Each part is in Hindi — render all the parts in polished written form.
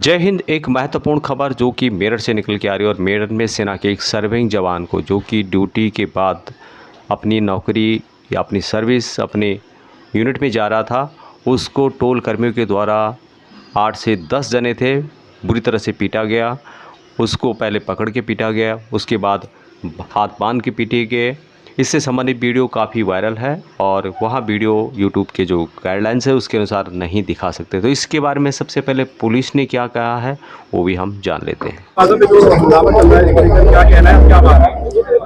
जय हिंद। एक महत्वपूर्ण खबर जो कि मेरठ से निकल के आ रही है और मेरठ में सेना के एक सर्विंग जवान को जो कि ड्यूटी के बाद अपनी नौकरी या अपनी सर्विस अपने यूनिट में जा रहा था, उसको टोल कर्मियों के द्वारा 8 से 10 जने थे, बुरी तरह से पीटा गया। उसको पहले पकड़ के पीटा गया, उसके बाद हाथ बांध के पीटे गए। इससे संबंधित वीडियो काफ़ी वायरल है और वहाँ वीडियो यूट्यूब के जो गाइडलाइंस है उसके अनुसार नहीं दिखा सकते। तो इसके बारे में सबसे पहले पुलिस ने क्या कहा है वो भी हम जान लेते हैं।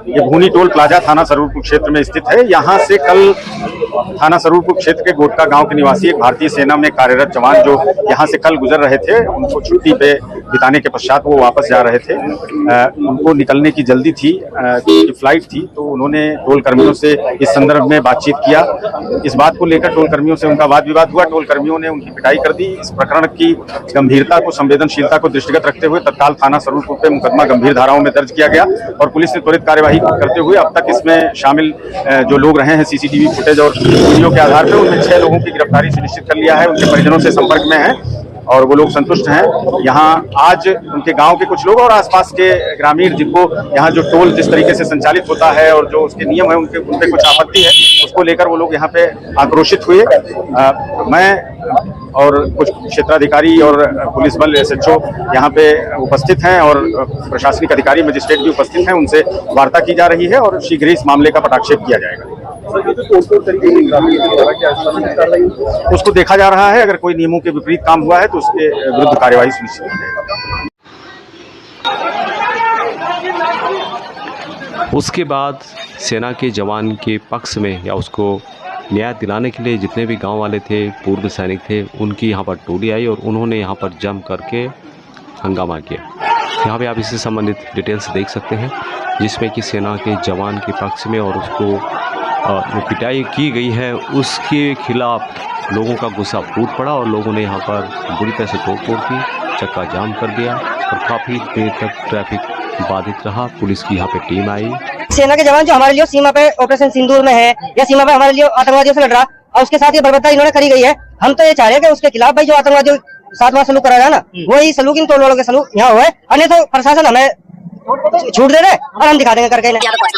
ये भूनी टोल प्लाजा थाना सरूरपुर क्षेत्र में स्थित है। यहाँ से कल थाना सरूरपुर क्षेत्र के गोटका गांव के निवासी एक भारतीय सेना में कार्यरत जवान जो यहाँ से कल गुजर रहे थे, उनको छुट्टी पे बिताने के पश्चात वो वापस जा रहे थे। उनको निकलने की जल्दी थी, फ्लाइट थी, तो उन्होंने टोल कर्मियों से इस संदर्भ में बातचीत किया। इस बात को लेकर टोल कर्मियों से उनका वाद विवाद हुआ। टोल कर्मियों ने उनकी पिटाई कर दी। इस प्रकरण की गंभीरता को, संवेदनशीलता को दृष्टिगत रखते हुए तत्काल थाना सरूरपुर पे मुकदमा गंभीर धाराओं में दर्ज किया गया और पुलिस ने त्वरित कार्यवाही करते हुए अब तक इसमें शामिल जो लोग रहे हैं सीसीटीवी फुटेज और वीडियो के आधार पर उनमें 6 लोगों की गिरफ्तारी सुनिश्चित कर लिया है। उनके परिजनों से संपर्क में हैं और वो लोग संतुष्ट हैं। यहाँ आज उनके गांव के कुछ लोग और आसपास के ग्रामीण, जिनको यहाँ जो टोल जिस तरीके से संचालित होता है और जो उसके नियम है उन पे कुछ आपत्ति है, उसको लेकर वो लोग यहाँ पे आक्रोशित हुए। मैं और कुछ क्षेत्राधिकारी और पुलिस बल SHO यहाँ पे उपस्थित हैं और प्रशासनिक अधिकारी मजिस्ट्रेट भी उपस्थित हैं। उनसे वार्ता की जा रही है और शीघ्र ही इस मामले का पटाक्षेप किया जाएगा। उसको देखा जा रहा है। अगर कोई नियमों के विपरीत काम हुआ है तो उसके विरुद्ध कार्यवाही सुनिश्चित की जाएगी। उसके बाद सेना के जवान के पक्ष में या उसको न्याय दिलाने के लिए जितने भी गांव वाले थे, पूर्व सैनिक थे, उनकी यहाँ पर टोली आई और उन्होंने यहाँ पर जम करके हंगामा किया। यहाँ पे आप इससे संबंधित डिटेल्स देख सकते हैं, जिसमें कि सेना के जवान के पक्ष में और उसको पिटाई की गई है, उसके खिलाफ लोगों का गुस्सा फूट पड़ा और लोगों ने यहाँ पर बुरी तरह से तोड़-फोड़ की, चक्का जाम कर दिया और काफ़ी देर तक ट्रैफिक बाधित रहा। पुलिस की यहाँ पे टीम आई। सेना के जवान जो हमारे लिए सीमा पे ऑपरेशन सिंदूर में है या सीमा पे हमारे लिए आतंकवादियों से लड़ रहा और उसके साथ ये बर्बरता इन्होंने करी गई है। हम तो ये चाह रहे हैं कि उसके खिलाफ भाई जो आतंकवादियों साथ वहाँ सलूक करा रहा है ना, वही सलूक इन टोल वालों के सलूक यहाँ हुआ है। अन्य तो प्रशासन हमें छूट दे रहे और हम दिखा देंगे करके।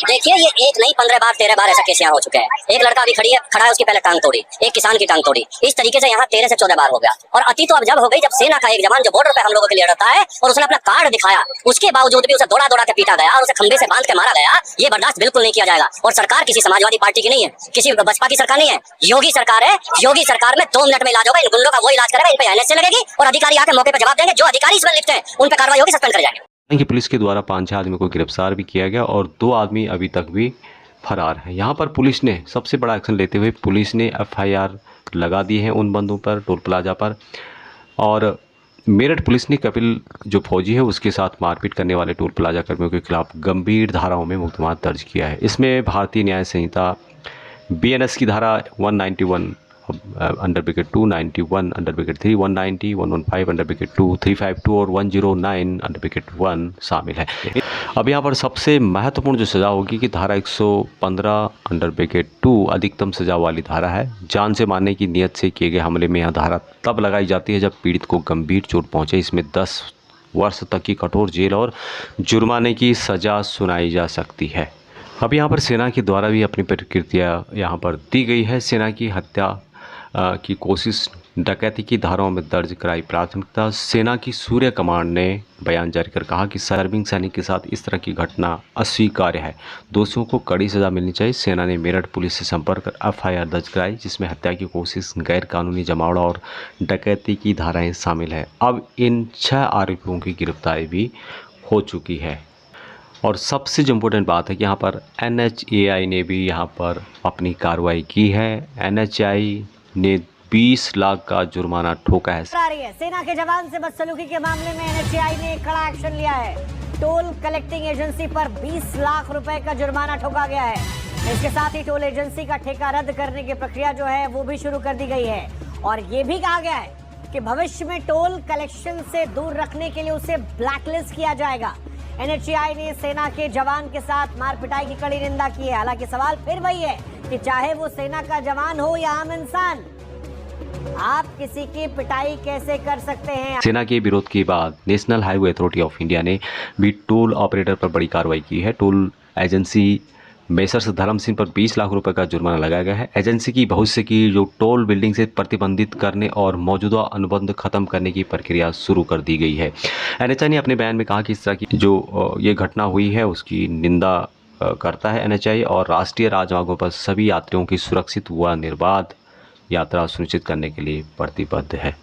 देखिए ये एक नहीं 15 बार 13 बार ऐसा केस यहाँ हो चुका है। एक लड़का अभी खड़ा है, उसकी पहले टांग तोड़ी, एक किसान की टांग तोड़ी। इस तरीके से यहाँ 13 से 14 बार हो गया। और अति तो अब जब हो गई जब सेना का एक जवान जो बॉर्डर पे हम लोगों के लिए लड़ता है और उसने अपना कार्ड दिखाया, उसके बावजूद भी उसे दौड़ा दौड़ा के पीटा गया और उसे खंबे से बांध के मारा गया। ये बर्दाश्त बिल्कुल नहीं किया जाएगा। और सरकार किसी समाजवादी पार्टी की नहीं है, किसी बसपा की सरकार नहीं है, योगी सरकार है। योगी सरकार में 2 मिनट में इलाज होगा। इन गुंडों का वो इलाज करेगा, इन पे NSA लगेगी और अधिकारी आके मौके पर जवाब देंगे। जो अधिकारी इसमें लिखते हैं उन पर कार्रवाई होगी, सस्पेंड कर जाएंगे। कि पुलिस के द्वारा 5-6 आदमी को गिरफ्तार भी किया गया और 2 आदमी अभी तक भी फरार हैं। यहाँ पर पुलिस ने सबसे बड़ा एक्शन लेते हुए पुलिस ने FIR लगा दी है उन बंदों पर, टोल प्लाजा पर। और मेरठ पुलिस ने कपिल जो फौजी है उसके साथ मारपीट करने वाले टोल प्लाजा कर्मियों के खिलाफ गंभीर धाराओं में मुकदमा दर्ज किया है। इसमें भारतीय न्याय संहिता BNS की धारा 191 under bracket 2, 91 under bracket 3, 190, 115 under bracket 2, 352 और 109 अंडर ब्रैकेट 1 शामिल है। अब यहाँ पर सबसे महत्वपूर्ण जो सज़ा होगी कि धारा 115 अंडर ब्रैकेट 2 अधिकतम सज़ा वाली धारा है। जान से मारने की नीयत से किए गए हमले में यह धारा तब लगाई जाती है जब पीड़ित को गंभीर चोट पहुँचे। इसमें 10 वर्ष तक की कठोर जेल और जुर्माने की सज़ा सुनाई जा सकती है। अब यहाँ पर सेना के द्वारा भी अपनी प्रतिक्रिया यहाँ पर दी गई है। सेना की हत्या की कोशिश, डकैती की धाराओं में दर्ज कराई प्राथमिकता। सेना की सूर्य कमांड ने बयान जारी कर कहा कि सर्विंग सैनिक के साथ इस तरह की घटना अस्वीकार्य है, दोषियों को कड़ी सज़ा मिलनी चाहिए। सेना ने मेरठ पुलिस से संपर्क कर FIR दर्ज कराई, जिसमें हत्या की कोशिश, गैर कानूनी जमावड़ा और डकैती की धाराएं शामिल है। अब इन 6 आरोपियों की गिरफ्तारी भी हो चुकी है। और सबसे जो इम्पोर्टेंट बात है कि यहाँ पर NHAI ने भी यहाँ पर अपनी कार्रवाई की है। NHAI ने 20 लाख का जुर्माना ठोका है। सेना के जवान से बदसलूकी के मामले में NHAI ने कड़ा एक्शन लिया है। टोल कलेक्टिंग एजेंसी पर 20 लाख रुपए का जुर्माना ठोका गया है। इसके साथ ही टोल एजेंसी का ठेका रद्द करने की प्रक्रिया जो है वो भी शुरू कर दी गई है और ये भी कहा गया है कि भविष्य में टोल कलेक्शन से दूर रखने के लिए उसे ब्लैकलिस्ट किया जाएगा। NHAI ने सेना के जवान के साथ मारपिटाई की कड़ी निंदा की है। हालांकि सवाल फिर वही है कि चाहे वो सेना का जवान हो या आम इंसान, आप किसी की पिटाई कैसे कर सकते हैं? सेना के विरोध के बाद national highway authority of India ने भी टोल ऑपरेटर पर बड़ी कार्रवाई की है। टोल एजेंसी मेसर्स धर्म सिंह पर 20 लाख रुपए का जुर्माना लगाया गया है। एजेंसी की भविष्य की जो टोल बिल्डिंग से प्रतिबंधित करने और मौजूदा अनुबंध खत्म करने की प्रक्रिया शुरू कर दी गई है। एनएचआई ने अपने बयान में कहा कि इस तरह की जो ये घटना हुई है उसकी निंदा करता है एनएचआई और राष्ट्रीय राजमार्गों पर सभी यात्रियों की सुरक्षित व निर्बाध यात्रा सुनिश्चित करने के लिए प्रतिबद्ध है।